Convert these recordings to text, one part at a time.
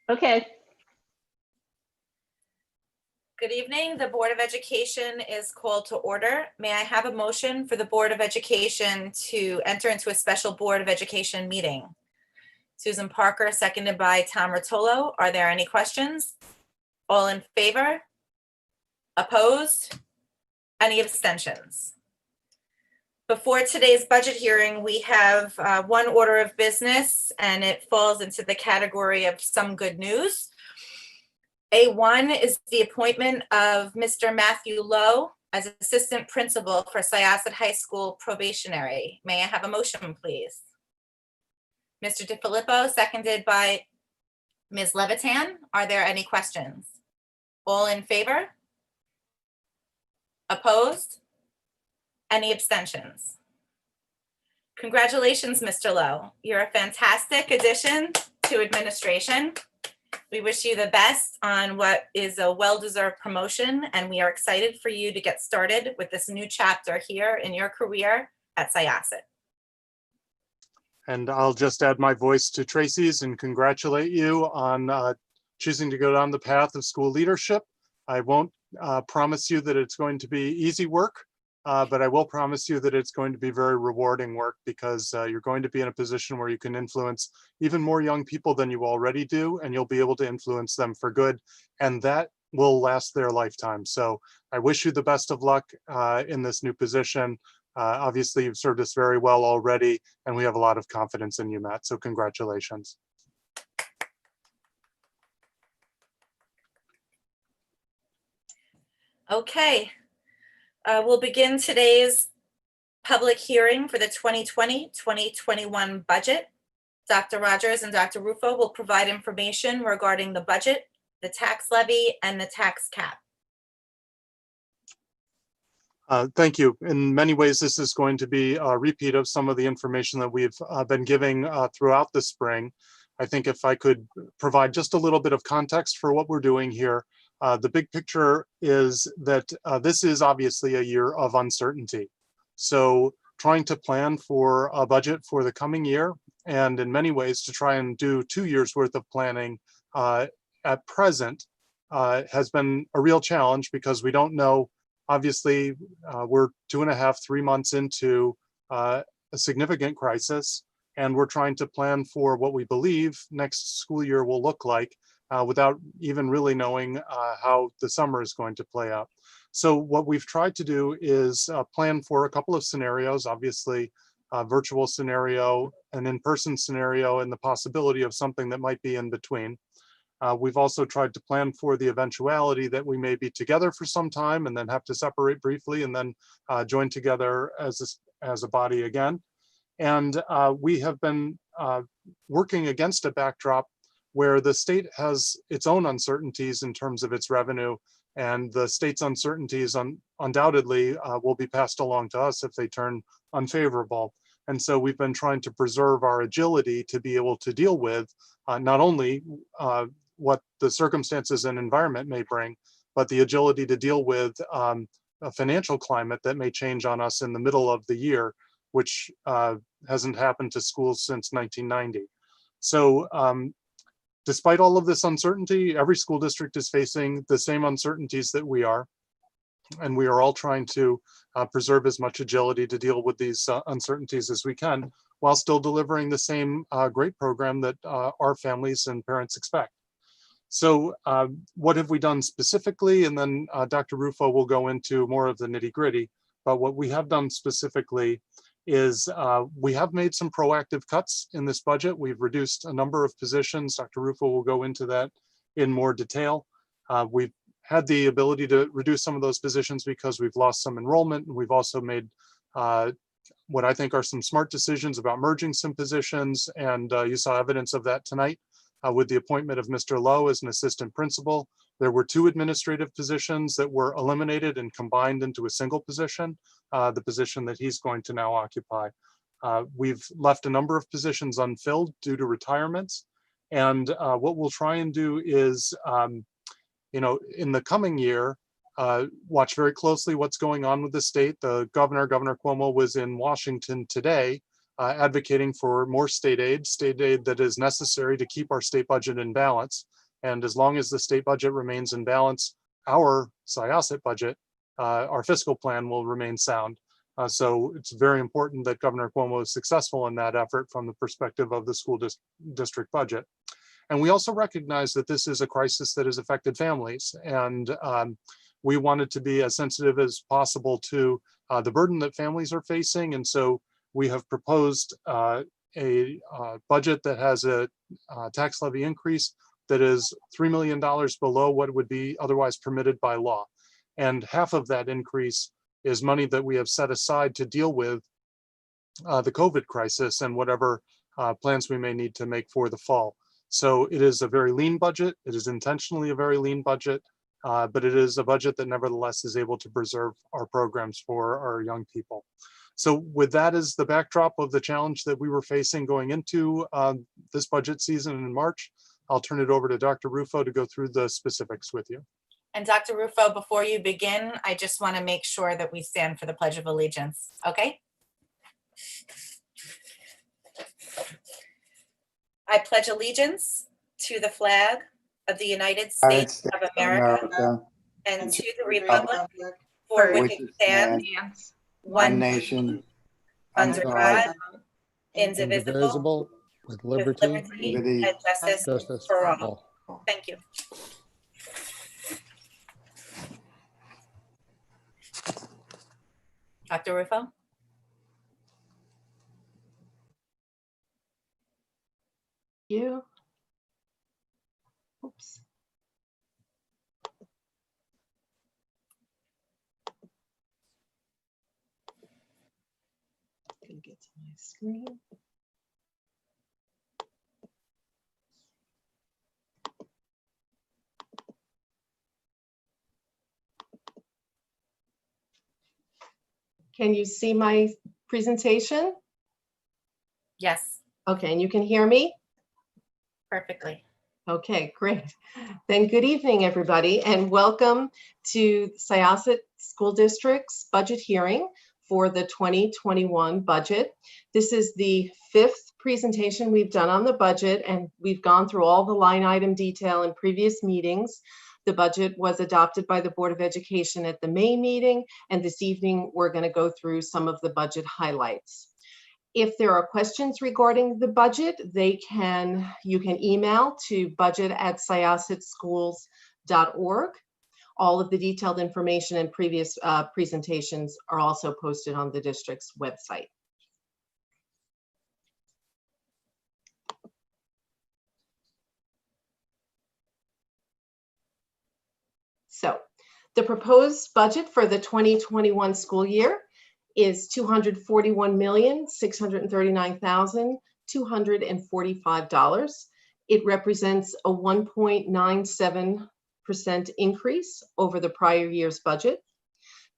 Okay. Good evening. The Board of Education is called to order. May I have a motion for the Board of Education to enter into a special Board of Education meeting? Susan Parker, seconded by Tom Rotolo. Are there any questions? All in favor? Opposed? Any abstentions? Before today's budget hearing, we have one order of business, and it falls into the category of some good news. A1 is the appointment of Mr. Matthew Lowe as Assistant Principal for Syosset High School probationary. May I have a motion, please? Mr. DiFilippo, seconded by Ms. Levitan. Are there any questions? All in favor? Opposed? Any abstentions? Congratulations, Mr. Lowe. You're a fantastic addition to administration. We wish you the best on what is a well-deserved promotion, and we are excited for you to get started with this new chapter here in your career at Syosset. And I'll just add my voice to Tracy's and congratulate you on choosing to go down the path of school leadership. I won't promise you that it's going to be easy work, but I will promise you that it's going to be very rewarding work because you're going to be in a position where you can influence even more young people than you already do, and you'll be able to influence them for good, and that will last their lifetime. So I wish you the best of luck in this new position. Obviously, you've served us very well already, and we have a lot of confidence in you, Matt, so congratulations. Okay. We'll begin today's public hearing for the 2020-2021 budget. Dr. Rogers and Dr. Rufo will provide information regarding the budget, the tax levy, and the tax cap. Thank you. In many ways, this is going to be a repeat of some of the information that we've been giving throughout the spring. I think if I could provide just a little bit of context for what we're doing here, the big picture is that this is obviously a year of uncertainty. So trying to plan for a budget for the coming year, and in many ways to try and do 2 years worth of planning at present has been a real challenge because we don't know. Obviously, we're 2.5, 3 months into a significant crisis, and we're trying to plan for what we believe next school year will look like without even really knowing how the summer is going to play out. So what we've tried to do is plan for a couple of scenarios, obviously a virtual scenario, an in-person scenario, and the possibility of something that might be in between. We've also tried to plan for the eventuality that we may be together for some time and then have to separate briefly and then join together as a body again. And we have been working against a backdrop where the state has its own uncertainties in terms of its revenue, and the state's uncertainties undoubtedly will be passed along to us if they turn unfavorable. And so we've been trying to preserve our agility to be able to deal with not only what the circumstances and environment may bring, but the agility to deal with a financial climate that may change on us in the middle of the year, which hasn't happened to schools since 1990. So despite all of this uncertainty, every school district is facing the same uncertainties that we are. And we are all trying to preserve as much agility to deal with these uncertainties as we can, while still delivering the same great program that our families and parents expect. So what have we done specifically? And then Dr. Rufo will go into more of the nitty-gritty. But what we have done specifically is we have made some proactive cuts in this budget. We've reduced a number of positions. Dr. Rufo will go into that in more detail. We've had the ability to reduce some of those positions because we've lost some enrollment. And we've also made what I think are some smart decisions about merging some positions. And you saw evidence of that tonight with the appointment of Mr. Lowe as an assistant principal. There were 2 administrative positions that were eliminated and combined into a single position, the position that he's going to now occupy. We've left a number of positions unfilled due to retirements. And what we'll try and do is, in the coming year, watch very closely what's going on with the state. The Governor Cuomo was in Washington today advocating for more state aid that is necessary to keep our state budget in balance. And as long as the state budget remains in balance, our Syosset budget, our fiscal plan will remain sound. So it's very important that Governor Cuomo is successful in that effort from the perspective of the school district budget. And we also recognize that this is a crisis that has affected families. And we wanted to be as sensitive as possible to the burden that families are facing. And so we have proposed a budget that has a tax levy increase that is $3 million below what would be otherwise permitted by law. And half of that increase is money that we have set aside to deal with the COVID crisis and whatever plans we may need to make for the fall. So it is a very lean budget. It is intentionally a very lean budget, but it is a budget that nevertheless is able to preserve our programs for our young people. So with that as the backdrop of the challenge that we were facing going into this budget season in March, I'll turn it over to Dr. Rufo to go through the specifics with you. And Dr. Rufo, before you begin, I just want to make sure that we stand for the Pledge of Allegiance, okay? I pledge allegiance to the flag of the United States of America and to the republic for which it stands, one nation, under God, indivisible, with with liberty liberty and justice for all. Thank you. Dr. Rufo? You. Oops. Gonna get to my screen. Can you see my presentation? Yes, Okay, and you can hear me? perfectly. Okay, great. Then good evening, everybody, and welcome to Syosset School District's budget hearing for the 2021 budget. This is the 5th presentation we've done on the budget, and we've gone through all the line item detail in previous meetings. The budget was adopted by the Board of Education at the May meeting, and this evening we're going to go through some of the budget highlights. If there are questions regarding the budget, you can email to budget@syossetschools.org. All of the detailed information and previous presentations are also posted on the district's website. So the proposed budget for the 2021 school year is $241,639,245. It represents a 1.97% increase over the prior year's budget.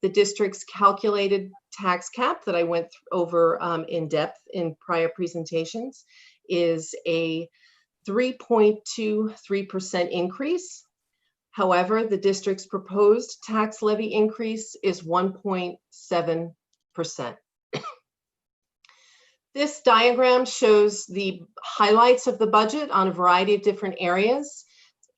The district's calculated tax cap that I went over in depth in prior presentations is a 3.23% increase. However, the district's proposed tax levy increase is 1.7%. This diagram shows the highlights of the budget on a variety of different areas.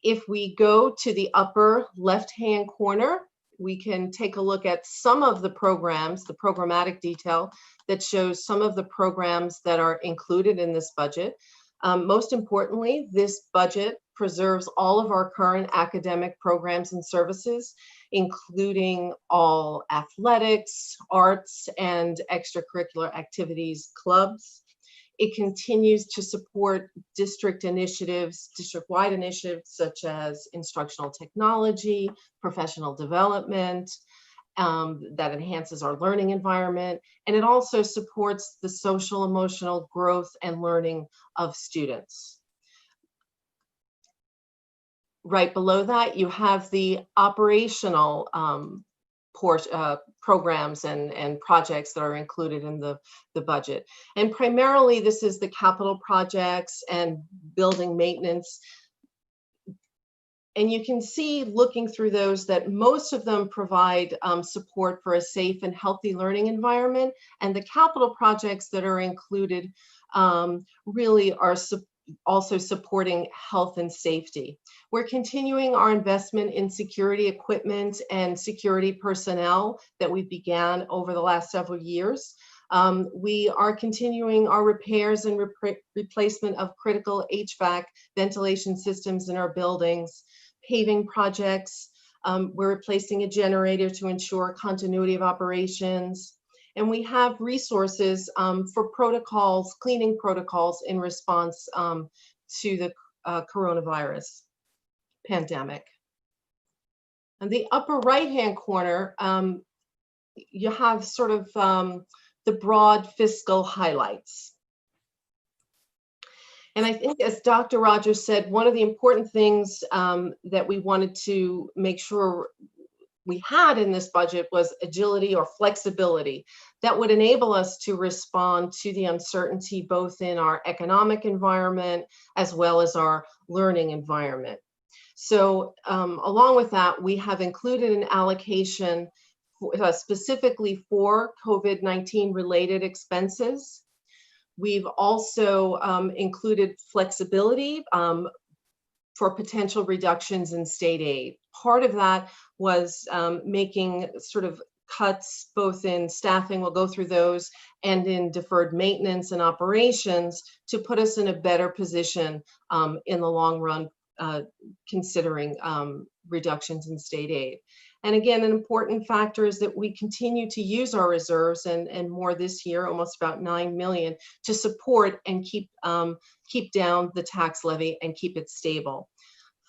If we go to the upper left-hand corner, we can take a look at some of the programs, the programmatic detail that shows some of the programs that are included in this budget. Most importantly, this budget preserves all of our current academic programs and services, including all athletics, arts, and extracurricular activities clubs. It continues to support district initiatives, district-wide initiatives such as instructional technology, professional development, that enhances our learning environment, and it also supports the social, emotional growth and learning of students. Right below that, you have the operational programs and projects that are included in the budget. And primarily, this is the capital projects and building maintenance And you can see, looking through those, that most of them provide support for a safe and healthy learning environment. And the capital projects that are included really are also supporting health and safety. We're continuing our investment in security equipment and security personnel that we began over the last several years. We are continuing our repairs and replacement of critical HVAC ventilation systems in our buildings, paving projects. We're replacing a generator to ensure continuity of operations. And we have resources for protocols, cleaning protocols in response to the coronavirus pandemic. In the upper right-hand corner, you have sort of the broad fiscal highlights. And I think, as Dr. Rogers said, one of the important things that we wanted to make sure we had in this budget was agility or flexibility that would enable us to respond to the uncertainty both in our economic environment as well as our learning environment. So along with that, we have included an allocation specifically for COVID-19 related expenses. We've also included flexibility for potential reductions in state aid. Part of that was making sort of cuts both in staffing, we'll go through those, and in deferred maintenance and operations to put us in a better position in the long run, considering reductions in state aid. And again, an important factor is that we continue to use our reserves and more this year, almost about 9 million, to support and keep down the tax levy and keep it stable.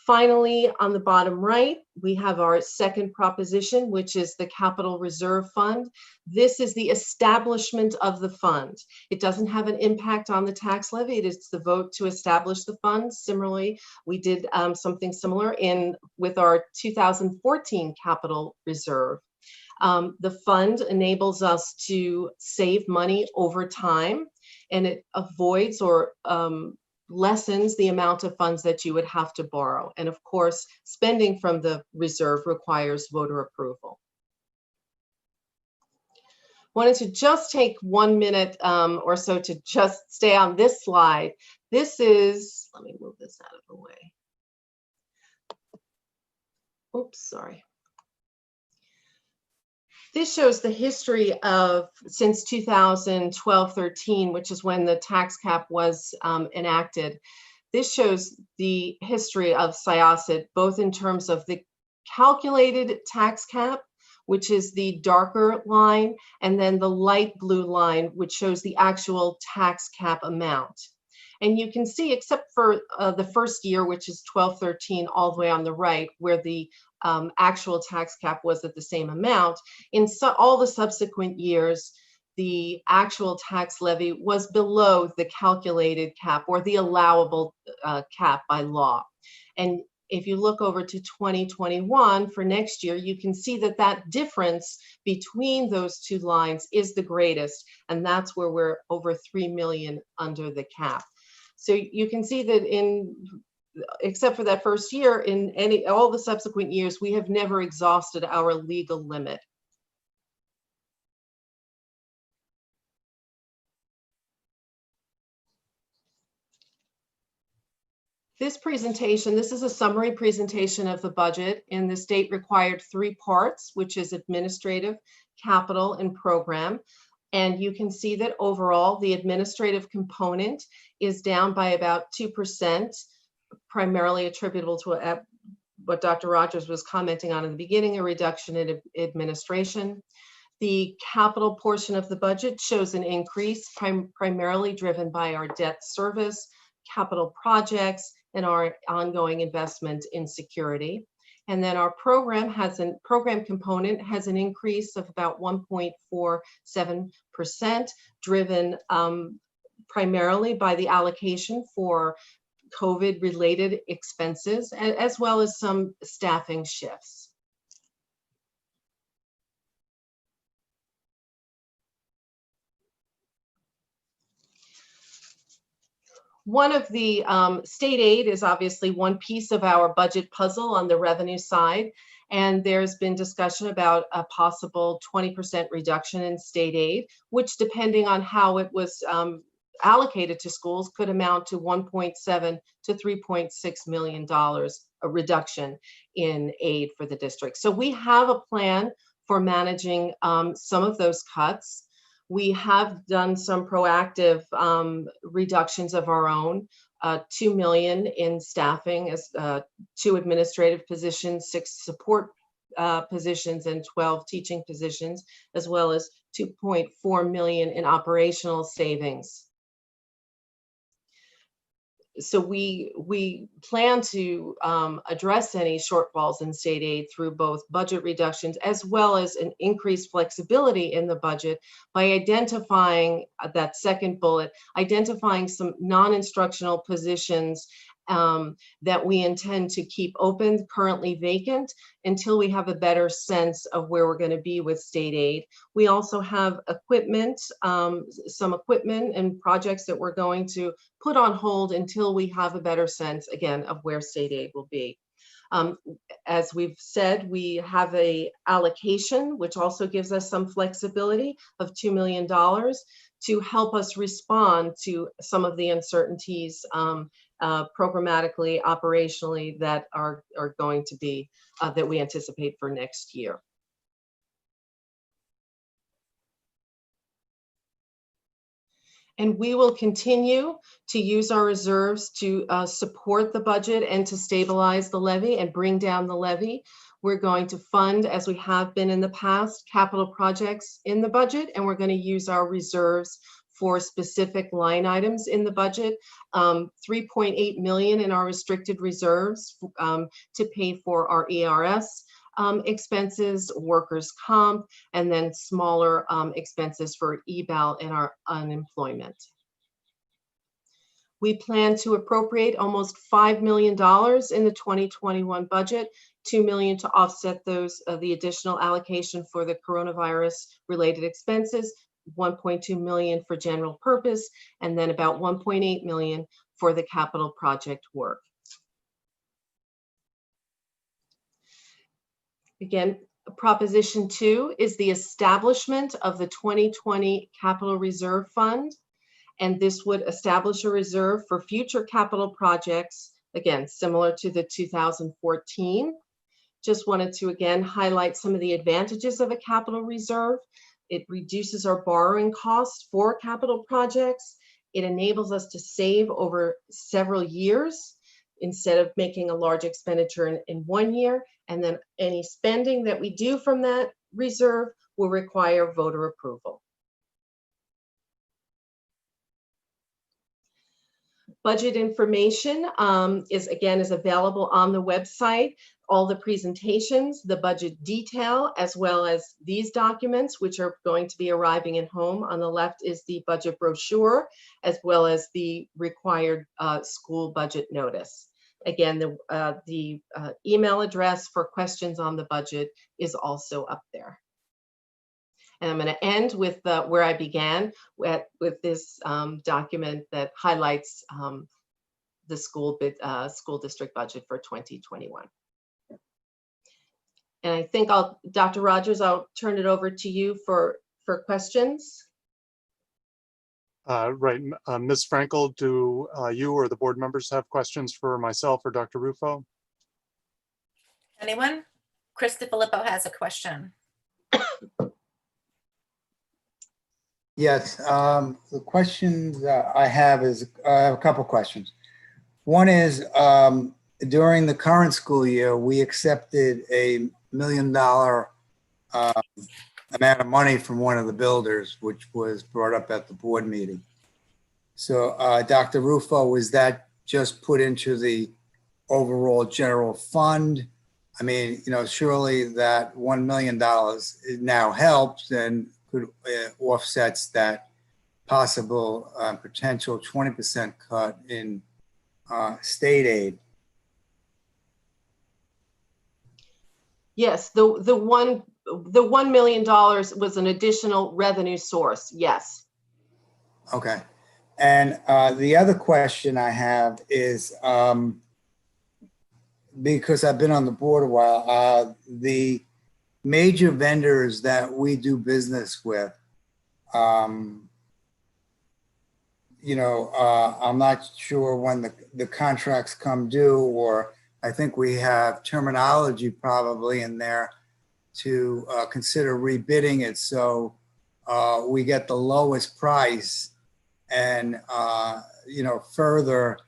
Finally, on the bottom right, we have our second proposition, which is the Capital Reserve Fund. This is the establishment of the fund. It doesn't have an impact on the tax levy. It is the vote to establish the fund. Similarly, we did something similar with our 2014 Capital Reserve. The fund enables us to save money over time, and it avoids or lessens the amount of funds that you would have to borrow. And of course, spending from the reserve requires voter approval. Wanted to just take 1 minute or so to just stay on this slide. This is, let me move this out of the way. Oops, sorry. This shows the history of since 2012-13, which is when the tax cap was enacted. This shows the history of Syosset, both in terms of the calculated tax cap, which is the darker line, and then the light blue line, which shows the actual tax cap amount. And you can see, except for the first year, which is 12-13, all the way on the right, where the actual tax cap was at the same amount, in all the subsequent years, the actual tax levy was below the calculated cap or the allowable cap by law. And if you look over to 2021 for next year, you can see that that difference between those two lines is the greatest, and that's where we're over 3 million under the cap. So you can see that except for that first year, in all the subsequent years, we have never exhausted our legal limit. This presentation, this is a summary presentation of the budget, and the state required 3 parts, which is administrative, capital, and program. And you can see that overall, the administrative component is down by about 2%, primarily attributable to what Dr. Rogers was commenting on in the beginning, a reduction in administration. The capital portion of the budget shows an increase, primarily driven by our debt service, capital projects, and our ongoing investment in security. And then our program component has an increase of about 1.47%, driven primarily by the allocation for COVID-related expenses, as well as some staffing shifts. One of the state aid is obviously one piece of our budget puzzle on the revenue side. And there's been discussion about a possible 20% reduction in state aid, which depending on how it was allocated to schools could amount to $1.7 to $3.6 million, a reduction in aid for the district. So we have a plan for managing some of those cuts. We have done some proactive reductions of our own, 2 million in staffing as 2 administrative positions, 6 support positions, and 12 teaching positions, as well as 2.4 million in operational savings. So we plan to address any shortfalls in state aid through both budget reductions as well as an increased flexibility in the budget by identifying that second bullet, identifying some non-instructional positions that we intend to keep open, currently vacant, until we have a better sense of where we're going to be with state aid. We also have equipment, some equipment and projects that we're going to put on hold until we have a better sense, again, of where state aid will be. As we've said, we have a allocation, which also gives us some flexibility of $2 million to help us respond to some of the uncertainties programmatically, operationally, that are going to be, that we anticipate for next year. And we will continue to use our reserves to support the budget and to stabilize the levy and bring down the levy. We're going to fund, as we have been in the past, capital projects in the budget, and we're going to use our reserves for specific line items in the budget. 3.8 million in our restricted reserves to pay for our ERS expenses, workers' comp, and then smaller expenses for eval and our unemployment. We plan to appropriate almost $5 million in the 2021 budget, $2 million to offset those the additional allocation for the coronavirus related expenses, 1.2 million for general purpose, and then about 1.8 million for the capital project work. Again, Proposition 2 is the establishment of the 2020 Capital Reserve Fund, and this would establish a reserve for future capital projects, again, similar to the 2014. Just wanted to, again, highlight some of the advantages of a capital reserve. It reduces our borrowing costs for capital projects. It enables us to save over several years instead of making a large expenditure in 1 year. And then any spending that we do from that reserve will require voter approval. Budget information is available on the website. All the presentations, the budget detail, as well as these documents, which are going to be arriving at home. On the left is the budget brochure, as well as the required school budget notice. Again, the email address for questions on the budget is also up there. And I'm going to end with where I began, with this document that highlights the school district budget for 2021. And I think Dr. Rogers, I'll turn it over to you for questions. Right. Ms. Frankel, do you or the board members have questions for myself or Dr. Rufo? Anyone? Chris DeFilippo has a question. Yes, the questions I have a couple questions. One is, during the current school year, we accepted a $1 million amount of money from one of the builders, which was brought up at the board meeting. So Dr. Rufo, was that just put into the overall general fund? I mean, you know, surely that $1 million now helps and could offsets that possible potential 20% cut in state aid. Yes, the $1 million was an additional revenue source. Yes. Okay. And the other question I have is, because I've been on the board a while, the major vendors that we do business with, I'm not sure when the contracts come due, or I think we have terminology probably in there to consider rebidding it so we get the lowest price and further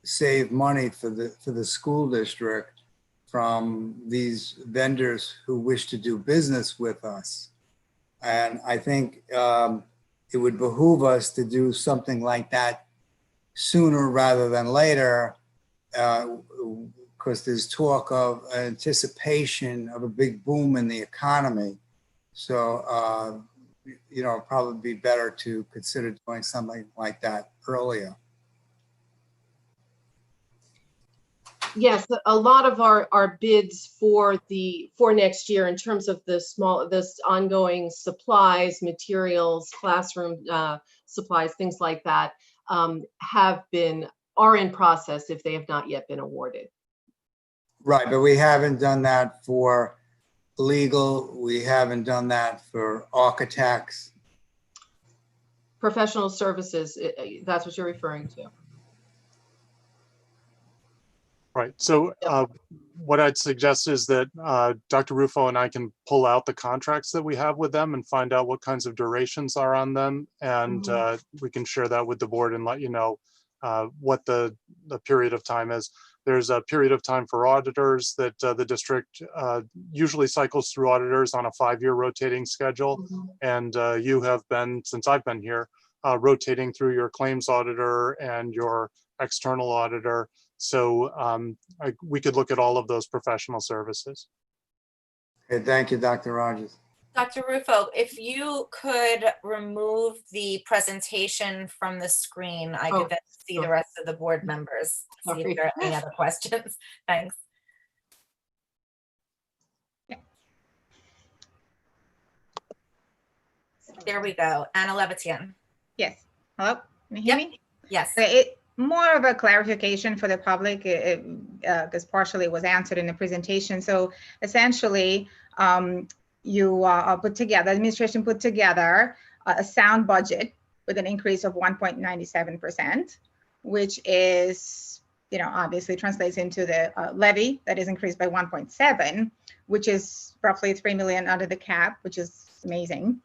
save money for the school district from these vendors who wish to do business with us. And I think it would behoove us to do something like that sooner rather than later, because there's talk of anticipation of a big boom in the economy. So, it'd probably be better to consider doing something like that earlier. Yes, a lot of our bids for next year in terms of this ongoing supplies, materials, classroom supplies, things like that, are in process if they have not yet been awarded. Right, but we haven't done that for legal. We haven't done that for architects. Professional services, that's what you're referring to. Right. So what I'd suggest is that Dr. Rufo and I can pull out the contracts that we have with them and find out what kinds of durations are on them. And we can share that with the board and let you know what the period of time is. There's a period of time for auditors that the district usually cycles through auditors on a 5-year rotating schedule. And you have been, since I've been here, rotating through your claims auditor and your external auditor. So we could look at all of those professional services. Okay, thank you, Dr. Rogers. Dr. Rufo, if you could remove the presentation from the screen, I could then see the rest of the board members. See if there are any other questions. Thanks. There we go. Anna Levitian. Yes. Hello? Can you hear me? Yes. More of a clarification for the public, because partially it was answered in the presentation. So essentially, you administration put together a sound budget with an increase of 1.97%, which is, obviously translates into the levy that is increased by 1.7, which is roughly 3 million under the cap, which is amazing.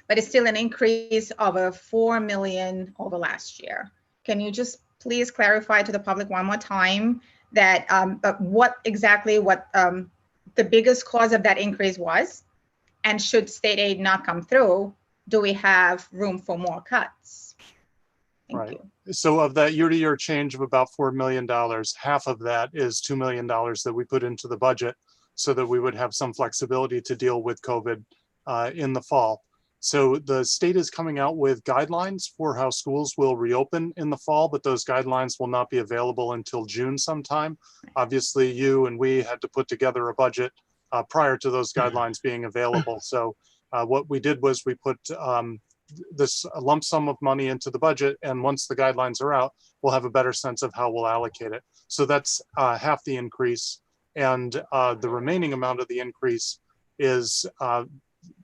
But it's still an increase of a 4 million over last year. Can you just please clarify to the public one more time that what the biggest cause of that increase was? And should state aid not come through, do we have room for more cuts? Thank you. So of that year-to-year change of about $4 million, half of that is $2 million that we put into the budget so that we would have some flexibility to deal with COVID in the fall. So the state is coming out with guidelines for how schools will reopen in the fall, but those guidelines will not be available until June sometime. Obviously, you and we had to put together a budget prior to those guidelines being available. So what we did was we put this lump sum of money into the budget, and once the guidelines are out, we'll have a better sense of how we'll allocate it. So that's half the increase, and the remaining amount of the increase is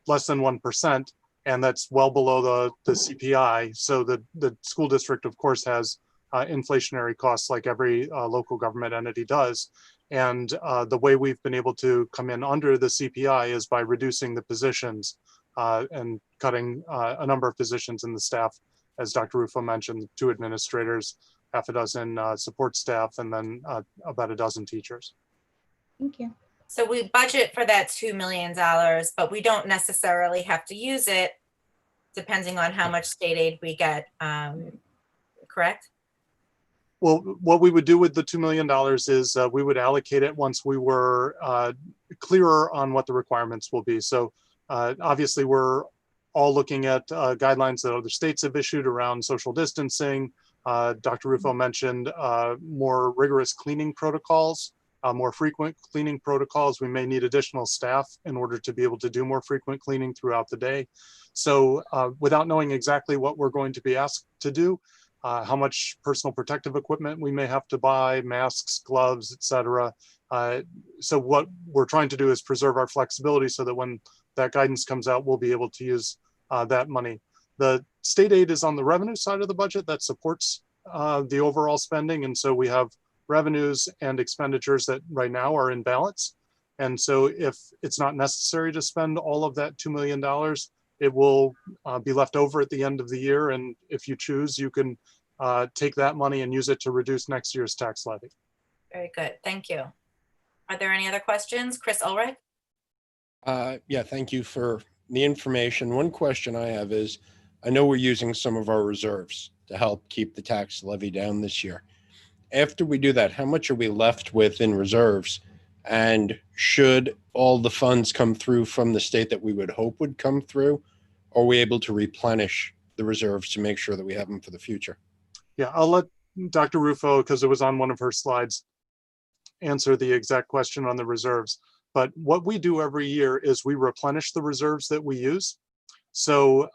less than 1%. And that's well below the CPI. So the school district, of course, has inflationary costs like every local government entity does. And the way we've been able to come in under the CPI is by reducing the positions and cutting a number of positions in the staff. As Dr. Rufo mentioned, 2 administrators, half a dozen support staff, and then about a dozen teachers. Thank you. So we budget for that $2 million, but we don't necessarily have to use it depending on how much state aid we get, correct? Well, what we would do with the $2 million is we would allocate it once we were clearer on what the requirements will be. So obviously we're all looking at guidelines that other states have issued around social distancing. Dr. Rufo mentioned more rigorous cleaning protocols more frequent cleaning protocols. We may need additional staff in order to be able to do more frequent cleaning throughout the day. So without knowing exactly what we're going to be asked to do, how much personal protective equipment we may have to buy, masks, gloves, etc. So what we're trying to do is preserve our flexibility so that when that guidance comes out, we'll be able to use that money. The state aid is on the revenue side of the budget that supports the overall spending. And so we have revenues and expenditures that right now are in balance. And so if it's not necessary to spend all of that $2 million, it will be left over at the end of the year. And if you choose, you can take that money and use it to reduce next year's tax levy. Very good. Thank you. Are there any other questions? Chris Ulrich? Yeah, thank you for the information. One question I have is, I know we're using some of our reserves to help keep the tax levy down this year. After we do that, how much are we left with in reserves? And should all the funds come through from the state that we would hope would come through, are we able to replenish the reserves to make sure that we have them for the future? Yeah, I'll let Dr. Rufo, because it was on one of her slides, answer the exact question on the reserves. But what we do every year is we replenish the reserves that we use. So,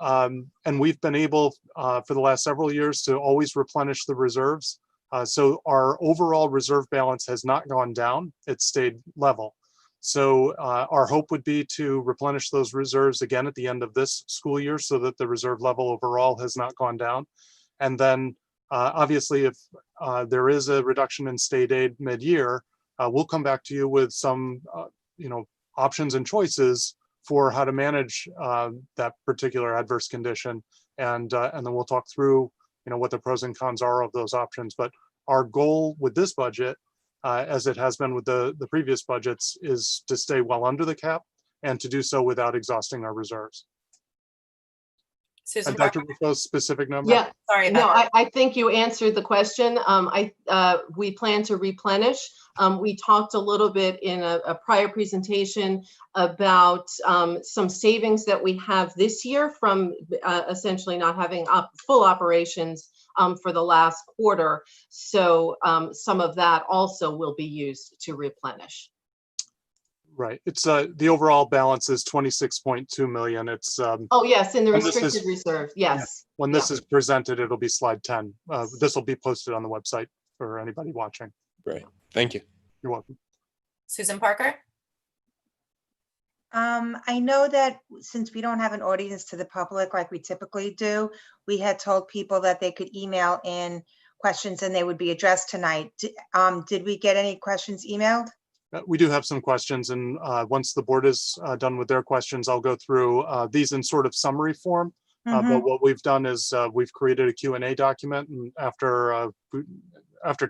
and we've been able for the last several years to always replenish the reserves. So our overall reserve balance has not gone down, it's stayed level. So our hope would be to replenish those reserves again at the end of this school year so that the reserve level overall has not gone down. And then obviously if there is a reduction in state aid mid-year, we'll come back to you with some options and choices for how to manage that particular adverse condition. And then we'll talk through what the pros and cons are of those options. But our goal with this budget, as it has been with the previous budgets, is to stay well under the cap and to do so without exhausting our reserves. Susan And Dr. Parker? Rufo's specific number? Yeah, Sorry no, about that. I think you answered the question. We plan to replenish. We talked a little bit in a prior presentation about some savings that we have this year from essentially not having full operations for the last quarter. So some of that also will be used to replenish. Right. It's the overall balance is 26.2 million. It's Oh, yes, in the when this restricted is- reserve, yes. when this is presented, it'll be slide 10. This will be posted on the website for anybody watching. Great, thank you. You're welcome. Susan Parker? I know that since we don't have an audience to the public like we typically do, we had told people that they could email in questions and they would be addressed tonight. Did we get any questions emailed? We do have some questions, and once the board is done with their questions, I'll go through these in sort of summary form. But what we've done is we've created a Q&A document, and after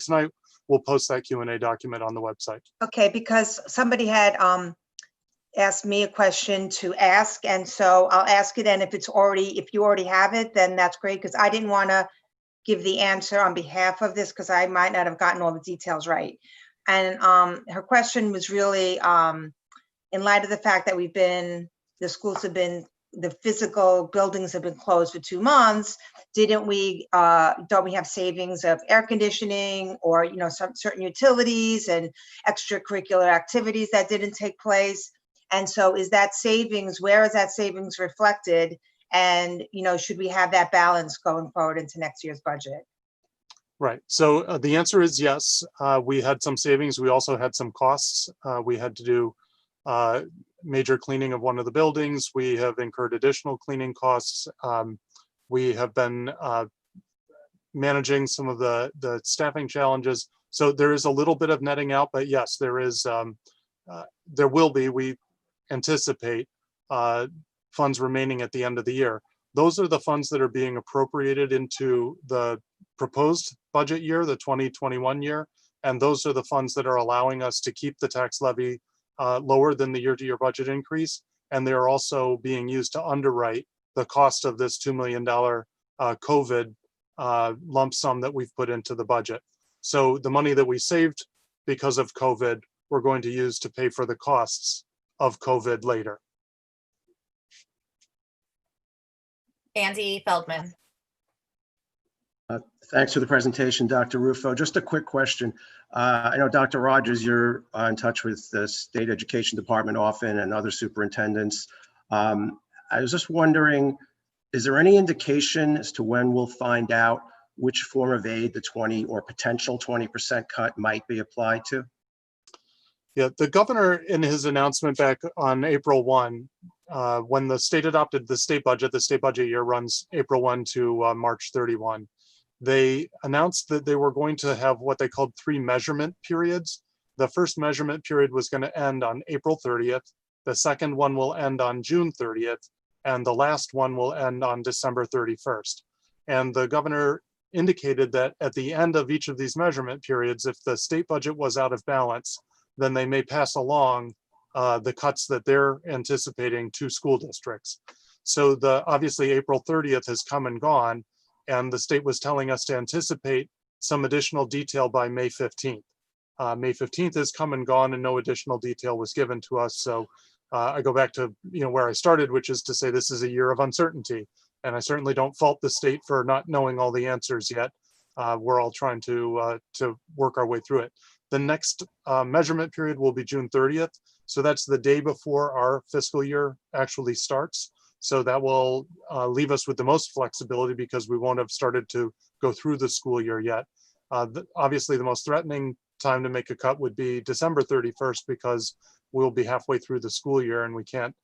tonight, we'll post that Q&A document on the website. Okay, because somebody had asked me a question to ask, and so I'll ask it, and if you already have it, then that's great, because I didn't want to give the answer on behalf of this, because I might not have gotten all the details right. And her question was really in light of the fact that the physical buildings have been closed for 2 months, don't we have savings of air conditioning or some certain utilities and extracurricular activities that didn't take place? And so is that savings, where is that savings reflected? And should we have that balance going forward into next year's budget? Right. So the answer is yes. We had some savings. We also had some costs. We had to do major cleaning of one of the buildings. We have incurred additional cleaning costs. We have been managing some of the staffing challenges. So there is a little bit of netting out, but yes, there will be, we anticipate funds remaining at the end of the year. Those are the funds that are being appropriated into the proposed budget year, the 2021 year. And those are the funds that are allowing us to keep the tax levy lower than the year-to-year budget increase. And they're also being used to underwrite the cost of this $2 million COVID lump sum that we've put into the budget. So the money that we saved because of COVID, we're going to use to pay for the costs of COVID later. Andy Feldman? Thanks for the presentation, Dr. Rufo. Just a quick question. I know, Dr. Rogers, you're in touch with the State Education Department often and other superintendents. I was just wondering, is there any indication as to when we'll find out which form of aid the 20 or potential 20% cut might be applied to? Yeah, the governor in his announcement back on April 1, when the state adopted the state budget year runs April 1 to March 31. They announced that they were going to have what they called 3 measurement periods. The first measurement period was going to end on April 30th. The second one will end on June 30th. And the last one will end on December 31st. And the governor indicated that at the end of each of these measurement periods, if the state budget was out of balance, then they may pass along the cuts that they're anticipating to school districts. So obviously April 30th has come and gone, and the state was telling us to anticipate some additional detail by May 15th. May 15th has come and gone and no additional detail was given to us. So I go back to where I started, which is to say this is a year of uncertainty. And I certainly don't fault the state for not knowing all the answers yet. We're all trying to work our way through it. The next measurement period will be June 30th. So that's the day before our fiscal year actually starts. So that will leave us with the most flexibility because we won't have started to go through the school year yet. Obviously, the most threatening time to make a cut would be December 31st because we'll be halfway through the school year and we can't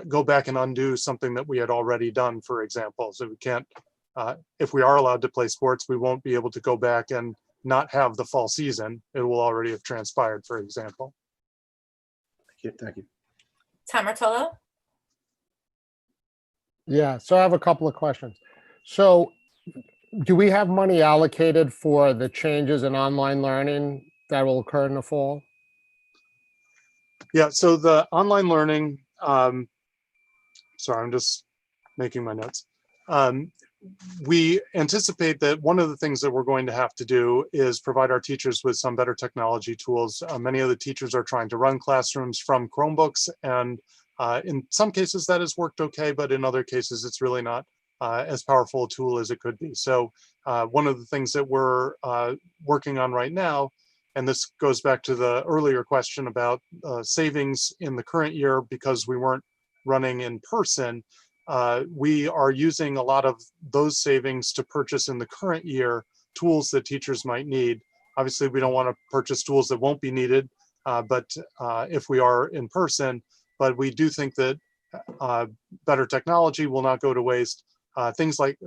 go back and undo something that we had already done, for example. So we can't, if we are allowed to play sports, we won't be able to go back and not have the fall season. It will already have transpired, for example. Thank you. Tom Martolo? Yeah, so I have a couple of questions. So do we have money allocated for the changes in online learning that will occur in the fall? Yeah, so the online learning, sorry, I'm just making my notes. We anticipate that one of the things that we're going to have to do is provide our teachers with some better technology tools. Many of the teachers are trying to run classrooms from Chromebooks, and in some cases that has worked okay, but in other cases it's really not as powerful a tool as it could be. So one of the things that we're working on right now, and this goes back to the earlier question about savings in the current year because we weren't running in person, we are using a lot of those savings to purchase in the current year tools that teachers might need. Obviously, we don't want to purchase tools that won't be needed, but if we are in person, but we do think that better technology will not go to waste. Things like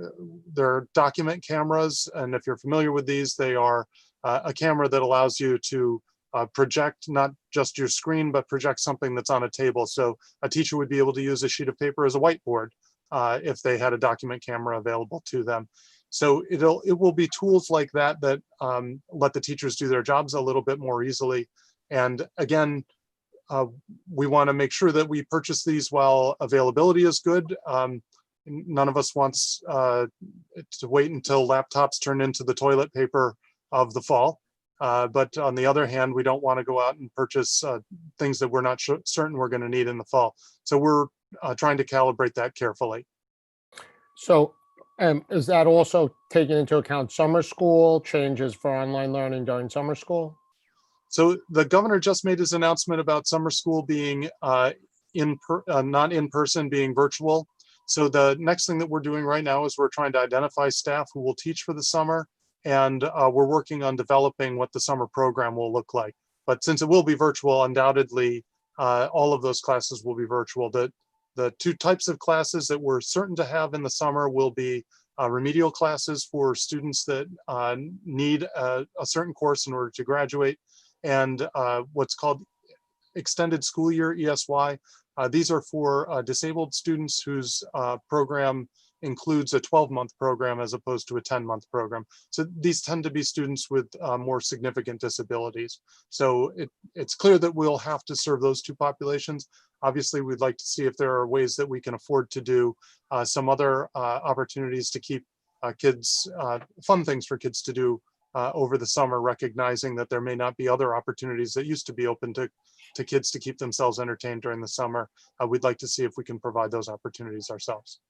there are document cameras, and if you're familiar with these, they are a camera that allows you to project not just your screen, but project something that's on a table. So a teacher would be able to use a sheet of paper as a whiteboard if they had a document camera available to them. So it will be tools like that that let the teachers do their jobs a little bit more easily. And again, we want to make sure that we purchase these while availability is good. None of us wants to wait until laptops turn into the toilet paper of the fall. But on the other hand, we don't want to go out and purchase things that we're not certain we're going to need in the fall. So we're trying to calibrate that carefully. So is that also taking into account summer school changes for online learning during summer school? So the governor just made his announcement about summer school being not in person, being virtual. So the next thing that we're doing right now is we're trying to identify staff who will teach for the summer. And we're working on developing what the summer program will look like. But since it will be virtual, undoubtedly, all of those classes will be virtual. The two types of classes that we're certain to have in the summer will be remedial classes for students that need a certain course in order to graduate, and what's called extended school year, ESY. These are for disabled students whose program includes a 12-month program as opposed to a 10-month program. So these tend to be students with more significant disabilities. So it's clear that we'll have to serve those two populations. Obviously, we'd like to see if there are ways that we can afford to do some other opportunities to keep kids, fun things for kids to do over the summer, recognizing that there may not be other opportunities that used to be open to kids to keep themselves entertained during the summer. We'd like to see if we can provide those opportunities ourselves.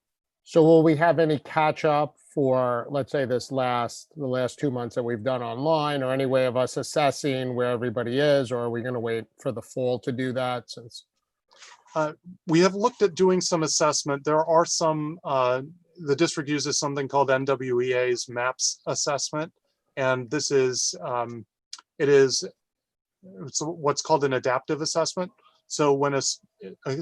So will we have any catch up for, let's say, the last 2 months that we've done online, or any way of us assessing where everybody is, or are we going to wait for the fall to do that since? We have looked at doing some assessment. There are some, the district uses something called NWEA's MAPS assessment. And this is, it's what's called an adaptive assessment. So when a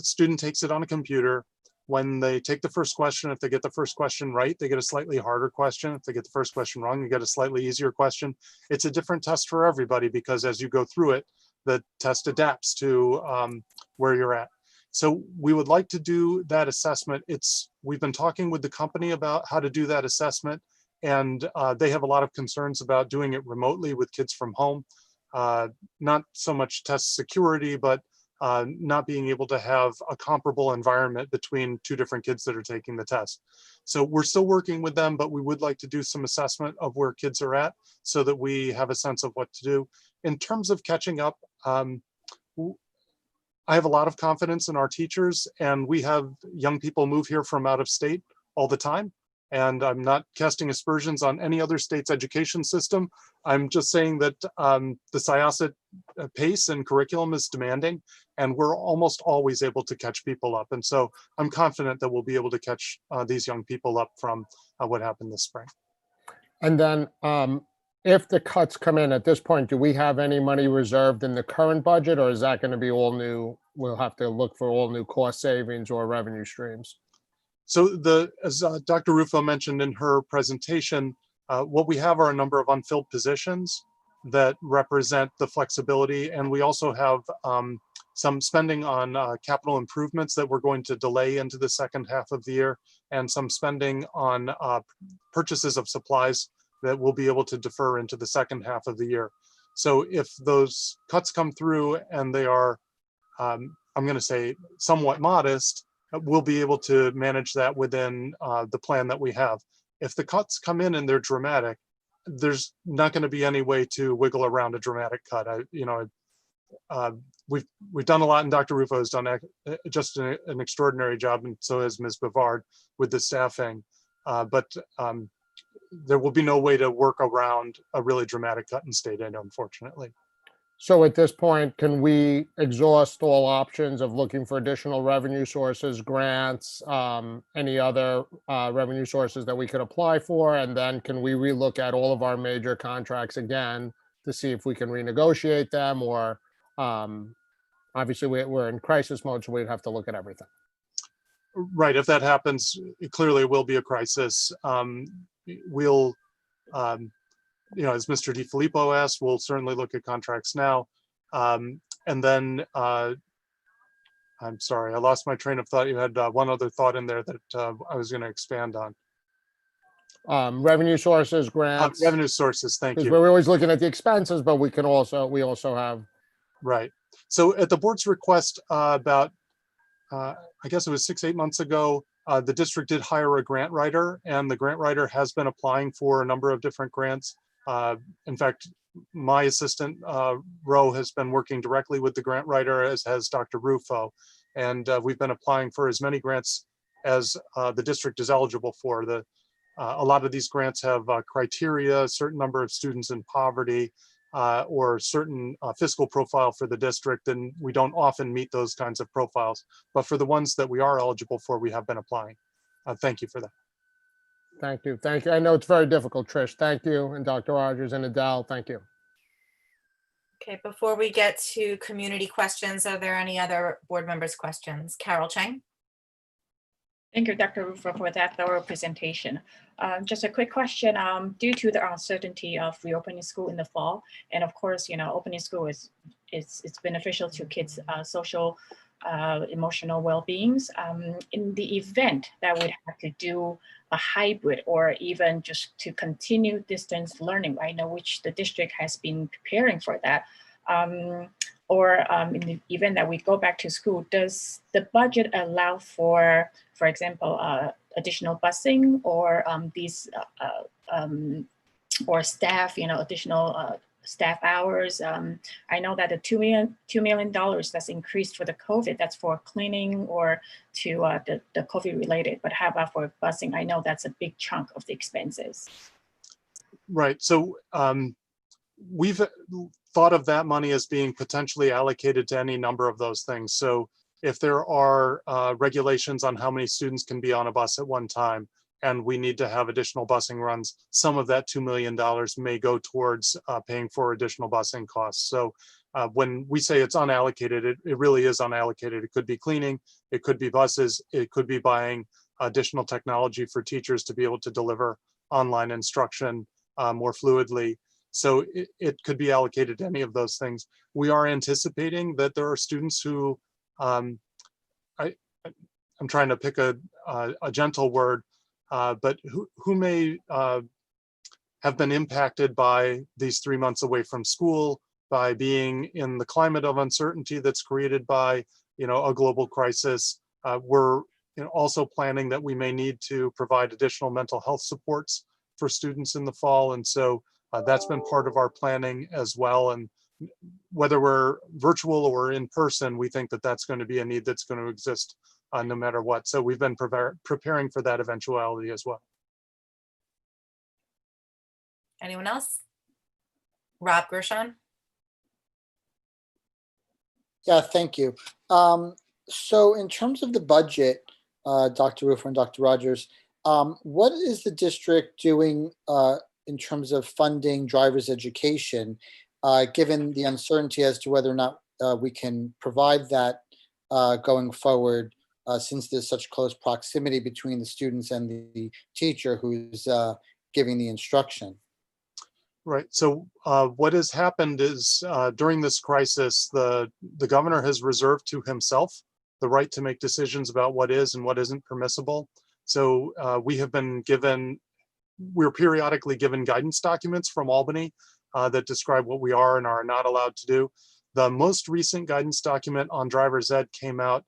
student takes it on a computer, when they take the first question, if they get the first question right, they get a slightly harder question. If they get the first question wrong, you get a slightly easier question. It's a different test for everybody because as you go through it, the test adapts to where you're at. So we would like to do that assessment. We've been talking with the company about how to do that assessment, and they have a lot of concerns about doing it remotely with kids from home. Not so much test security, but not being able to have a comparable environment between two different kids that are taking the test. So we're still working with them, but we would like to do some assessment of where kids are at so that we have a sense of what to do. In terms of catching up, I have a lot of confidence in our teachers, and we have young people move here from out of state all the time. And I'm not casting aspersions on any other state's education system. I'm just saying that the Syosset pace and curriculum is demanding, and we're almost always able to catch people up. And so I'm confident that we'll be able to catch these young people up from what happened this spring. And then if the cuts come in at this point, do we have any money reserved in the current budget, or is that going to be all new? We'll have to look for all new cost savings or revenue streams. So as Dr. Rufo mentioned in her presentation, what we have are a number of unfilled positions that represent the flexibility. And we also have some spending on capital improvements that we're going to delay into the second half of the year, and some spending on purchases of supplies that we'll be able to defer into the second half of the year. So if those cuts come through and they are, I'm going to say, somewhat modest, we'll be able to manage that within the plan that we have. If the cuts come in and they're dramatic, there's not going to be any way to wiggle around a dramatic cut. We've done a lot, and Dr. Rufo has done just an extraordinary job, and so has Ms. Bavard with the staffing. But there will be no way to work around a really dramatic cut in state aid, unfortunately. So at this point, can we exhaust all options of looking for additional revenue sources, grants, any other revenue sources that we could apply for? And then can we relook at all of our major contracts again to see if we can renegotiate them? Or obviously we're in crisis mode, so we'd have to look at everything. Right. If that happens, it clearly will be a crisis. We'll as Mr. DiFilippo asked, we'll certainly look at contracts now. And then, I'm sorry, I lost my train of thought. You had one other thought in there that I was going to expand on. Revenue sources, grants. Revenue sources, thank you. We're always looking at the expenses, but we also have. Right. So at the board's request about, I guess it was 6-8 months ago, the district did hire a grant writer, and the grant writer has been applying for a number of different grants. In fact, my assistant, Ro, has been working directly with the grant writer, as has Dr. Rufo. And we've been applying for as many grants as the district is eligible for. A lot of these grants have criteria, a certain number of students in poverty, or certain fiscal profile for the district, and we don't often meet those kinds of profiles. But for the ones that we are eligible for, we have been applying. Thank you for that. Thank you. Thank you. I know it's very difficult, Trish. Thank you. And Dr. Rogers and Adele, thank you. Okay, before we get to community questions, are there any other board members' questions? Carol Chang. Thank you, Dr. Rufo, for that thorough presentation. Just a quick question. Due to the uncertainty of reopening school in the fall, and of course, opening school it's beneficial to kids' social, emotional well-beings. In the event that we'd have to do a hybrid or even just to continue distance learning, right now, which the district has been preparing for that. Or in the event that we go back to school, does the budget allow for example, additional busing or these or staff, additional staff hours. I know that the $2 million that's increased for the COVID, that's for cleaning or to the COVID related, but how about for busing? I know that's a big chunk of the expenses. Right. So we've thought of that money as being potentially allocated to any number of those things. So if there are regulations on how many students can be on a bus at one time, and we need to have additional busing runs, some of that $2 million may go towards paying for additional busing costs. So when we say it's unallocated, it really is unallocated. It could be cleaning, it could be buses, it could be buying additional technology for teachers to be able to deliver online instruction more fluidly. So it could be allocated to any of those things. We are anticipating that there are students who, I'm trying to pick a gentle word, but who may have been impacted by these 3 months away from school, by being in the climate of uncertainty that's created by, a global crisis. We're also planning that we may need to provide additional mental health supports for students in the fall. And so that's been part of our planning as well. And whether we're virtual or in person, we think that that's going to be a need that's going to exist no matter what. So we've been preparing for that eventuality as well. Anyone else? Rob Gershon? Yeah, thank you. So in terms of the budget, Dr. Rufo and Dr. Rogers, what is the district doing in terms of funding driver's education, given the uncertainty as to whether or not we can provide that going forward, since there's such close proximity between the students and the teacher who's giving the instruction? Right. So what has happened is during this crisis, the governor has reserved to himself the right to make decisions about what is and what isn't permissible. So we're periodically given guidance documents from Albany that describe what we are and are not allowed to do. The most recent guidance document on driver's ed came out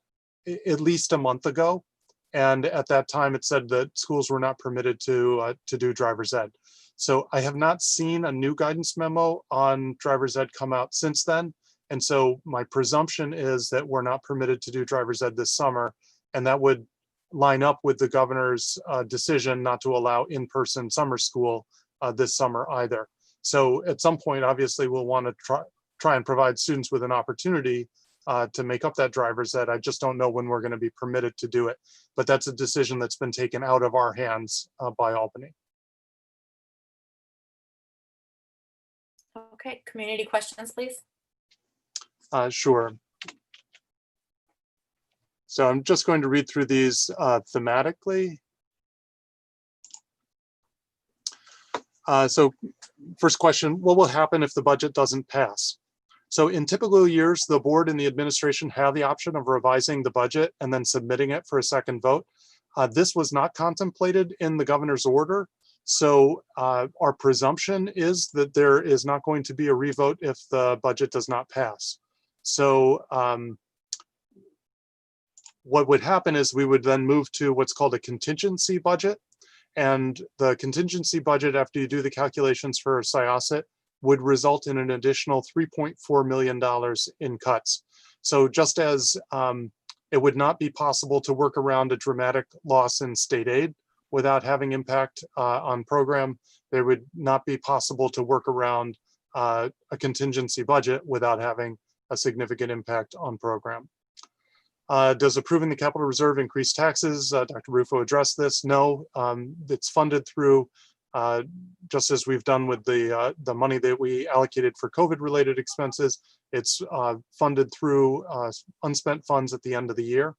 at least a month ago. And at that time, it said that schools were not permitted to do driver's ed. So I have not seen a new guidance memo on driver's ed come out since then. And so my presumption is that we're not permitted to do driver's ed this summer. And that would line up with the governor's decision not to allow in-person summer school this summer either. So at some point, obviously, we'll want to try and provide students with an opportunity to make up that driver's ed. I just don't know when we're going to be permitted to do it. But that's a decision that's been taken out of our hands by Albany. Okay, community questions, please. Sure. So I'm just going to read through these thematically. So first question, what will happen if the budget doesn't pass? So in typical years, the board and the administration have the option of revising the budget and then submitting it for a second vote. This was not contemplated in the governor's order. So our presumption is that there is not going to be a revote if the budget does not pass. So what would happen is we would then move to what's called a contingency budget. And the contingency budget, after you do the calculations for Syosset, would result in an additional $3.4 million in cuts. So just as it would not be possible to work around a dramatic loss in state aid without having impact on program, it would not be possible to work around a contingency budget without having a significant impact on program. Does approving the capital reserve increase taxes? Dr. Rufo addressed this. No, it's funded through, just as we've done with the money that we allocated for COVID-related expenses, it's funded through unspent funds at the end of the year.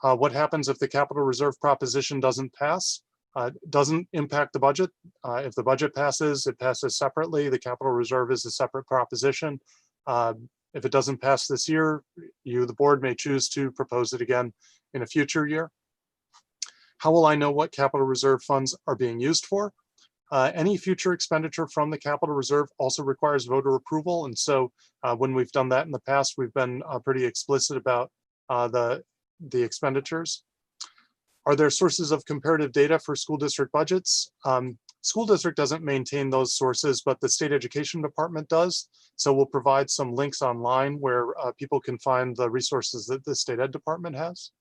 What happens if the capital reserve proposition doesn't pass? Doesn't impact the budget. If the budget passes, it passes separately. The capital reserve is a separate proposition. If it doesn't pass this year, you, the board, may choose to propose it again in a future year. How will I know what capital reserve funds are being used for? Any future expenditure from the capital reserve also requires voter approval. And so when we've done that in the past, we've been pretty explicit about the expenditures. Are there sources of comparative data for school district budgets? School district doesn't maintain those sources, but the state education department does. So we'll provide some links online where people can find the resources that the state ed department has.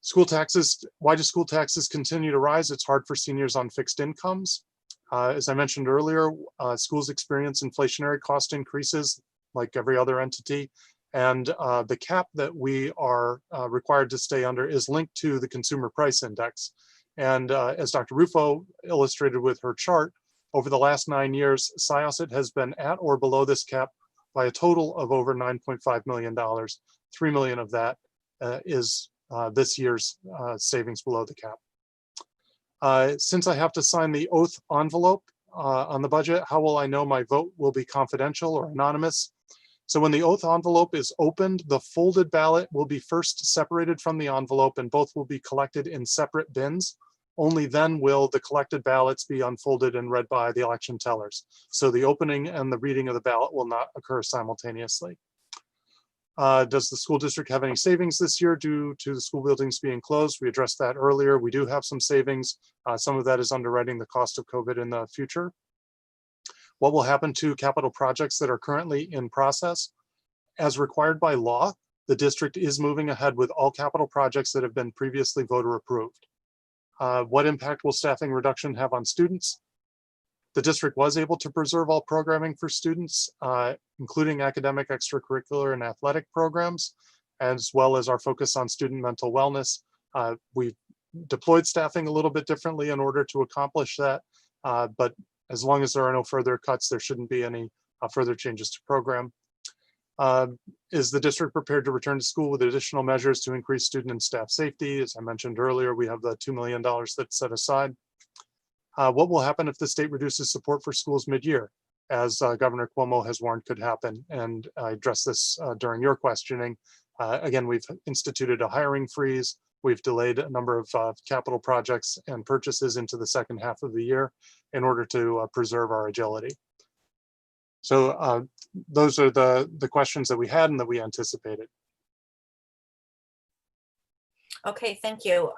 School taxes, why do school taxes continue to rise? It's hard for seniors on fixed incomes. As I mentioned earlier, schools experience inflationary cost increases like every other entity. And the cap that we are required to stay under is linked to the consumer price index. And as Dr. Rufo illustrated with her chart, over the last 9 years, Syosset has been at or below this cap by a total of over $9.5 million. 3 million of that is this year's savings below the cap. Since I have to sign the oath envelope on the budget, how will I know my vote will be confidential or anonymous? So when the oath envelope is opened, the folded ballot will be first separated from the envelope and both will be collected in separate bins. Only then will the collected ballots be unfolded and read by the election tellers. So the opening and the reading of the ballot will not occur simultaneously. Does the school district have any savings this year due to the school buildings being closed? We addressed that earlier. We do have some savings. Some of that is underwriting the cost of COVID in the future. What will happen to capital projects that are currently in process? As required by law, the district is moving ahead with all capital projects that have been previously voter approved. What impact will staffing reduction have on students? The district was able to preserve all programming for students, including academic, extracurricular, and athletic programs, as well as our focus on student mental wellness. We deployed staffing a little bit differently in order to accomplish that, but as long as there are no further cuts, there shouldn't be any further changes to program. Is the district prepared to return to school with additional measures to increase student and staff safety? As I mentioned earlier, we have the $2 million that's set aside. What will happen if the state reduces support for schools mid-year, as Governor Cuomo has warned could happen? And I addressed this during your questioning. Again, we've instituted a hiring freeze. We've delayed a number of capital projects and purchases into the second half of the year in order to preserve our agility. So those are the questions that we had and that we anticipated. Okay, thank you.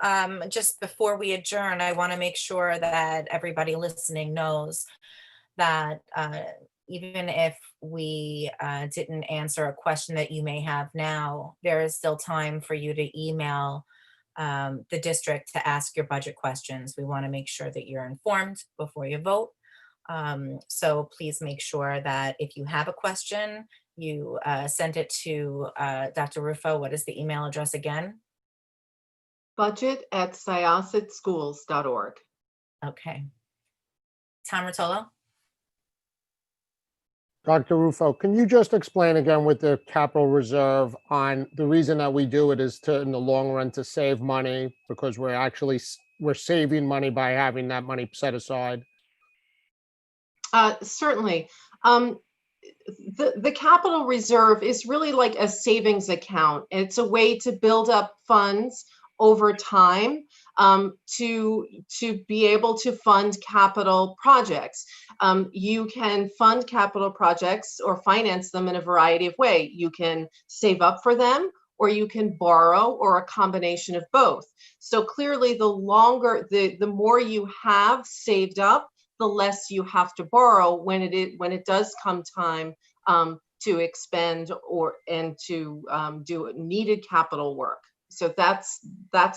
Just before we adjourn, I want to make sure that everybody listening knows that even if we didn't answer a question that you may have now, there is still time for you to email the district to ask your budget questions. We want to make sure that you're informed before you vote. So please make sure that if you have a question, you send it to Dr. Rufo. What is the email address again? budget@syossetschools.org. Okay. Tom Rotolo? Dr. Rufo, can you just explain again with the capital reserve on the reason that we do it is to, in the long run, to save money because we're saving money by having that money set aside? Certainly. The capital reserve is really like a savings account. It's a way to build up funds over time to be able to fund capital projects. You can fund capital projects or finance them in a variety of ways. You can save up for them, or you can borrow, or a combination of both. So clearly, the more you have saved up, the less you have to borrow when it does come time to expend and to do needed capital work. So that's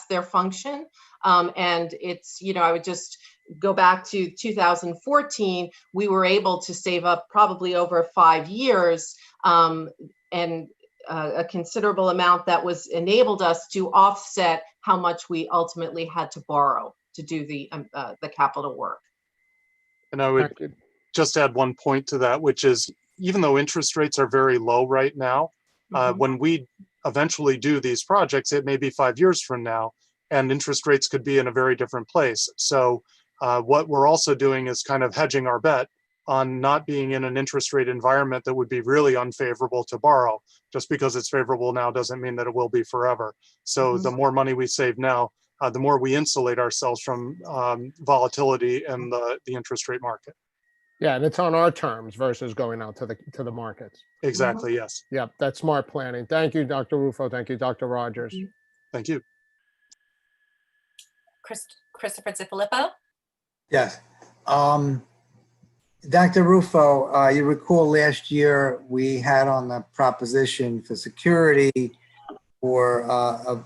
their function. And it's, I would just go back to 2014, we were able to save up probably over 5 years and a considerable amount that enabled us to offset how much we ultimately had to borrow to do the capital work. And I would just add one point to that, which is even though interest rates are very low right now, when we eventually do these projects, it may be 5 years from now, and interest rates could be in a very different place. So what we're also doing is kind of hedging our bet on not being in an interest rate environment that would be really unfavorable to borrow. Just because it's favorable now doesn't mean that it will be forever. So the more money we save now, the more we insulate ourselves from volatility in the interest rate market. Yeah, and it's on our terms versus going out to the markets. Exactly, yes. Yeah, that's smart planning. Thank you, Dr. Rufo. Thank you, Dr. Rogers. Thank you. Christopher Zifilippo? Yes. Dr. Rufo, you recall last year we had on the proposition for security for a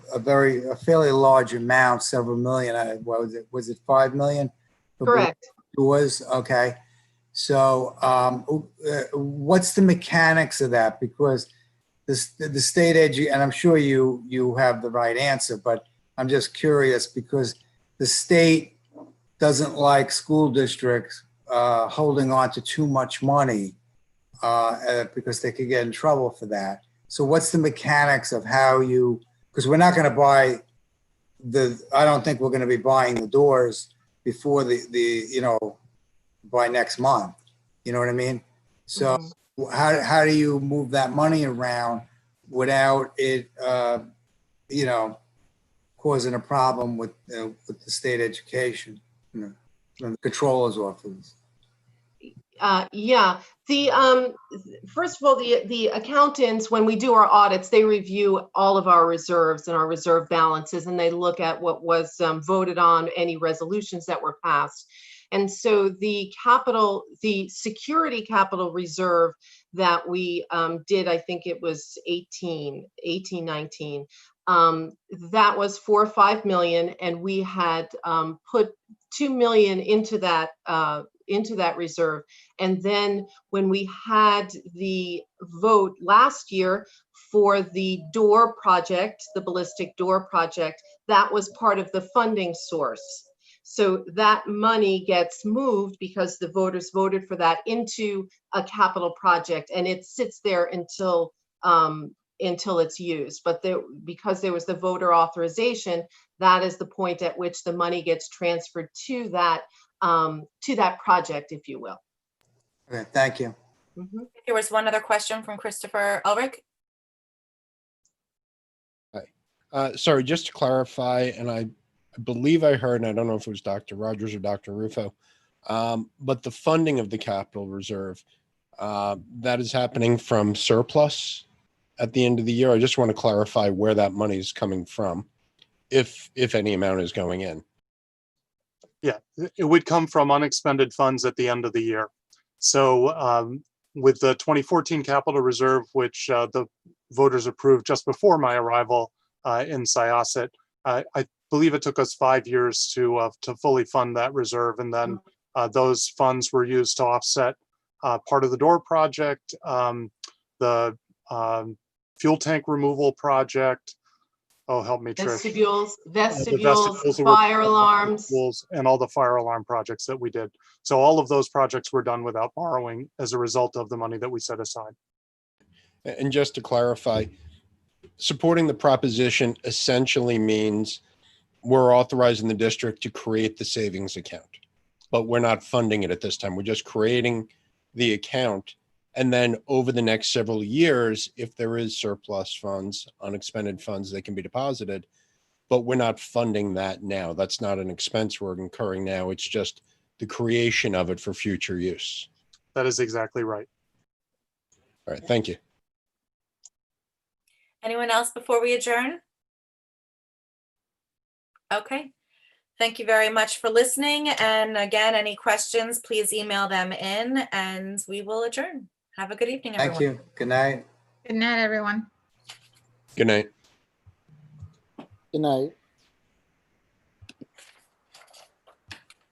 fairly large amount, several million. What was it? Was it 5 million? Correct. It was, okay. So what's the mechanics of that? Because the state and I'm sure you have the right answer, but I'm just curious because the state doesn't like school districts holding on to too much money because they could get in trouble for that. So what's the mechanics of how you, because we're not going to buy I don't think we're going to be buying the doors before by next month. You know what I mean? So how do you move that money around without it, causing a problem with the state education, and the controller's office? Yeah, first of all, the accountants, when we do our audits, they review all of our reserves and our reserve balances, and they look at what was voted on, any resolutions that were passed. And so the security capital reserve that we did, I think it was 19, that was 4 or 5 million, and we had put 2 million into that reserve. And then when we had the vote last year for the door project, the ballistic door project, that was part of the funding source. So that money gets moved because the voters voted for that into a capital project, and it sits there until it's used. But because there was the voter authorization, that is the point at which the money gets transferred to that project, if you will. Okay, thank you. There was one other question from Christopher Ulrich. Sorry, just to clarify, and I believe I heard, and I don't know if it was Dr. Rogers or Dr. Rufo, but the funding of the capital reserve, that is happening from surplus at the end of the year. I just want to clarify where that money is coming from, if any amount is going in. Yeah, it would come from unexpended funds at the end of the year. So with the 2014 capital reserve, which the voters approved just before my arrival in Syosset, I believe it took us 5 years to fully fund that reserve. And then those funds were used to offset part of the door project, the fuel tank removal project. Oh, help me, Trish. Vestibules, fire alarms. And all the fire alarm projects that we did. So all of those projects were done without borrowing as a result of the money that we set aside. And just to clarify, supporting the proposition essentially means we're authorizing the district to create the savings account, but we're not funding it at this time. We're just creating the account. And then over the next several years, if there is surplus funds, unexpended funds, they can be deposited, but we're not funding that now. That's not an expense we're incurring now. It's just the creation of it for future use. That is exactly right. All right, thank you. Anyone else before we adjourn? Okay. Thank you very much for listening. And again, any questions, please email them in and we will adjourn. Have a good evening, everyone. Thank you. Good night. Good night, everyone. Good night. Good night.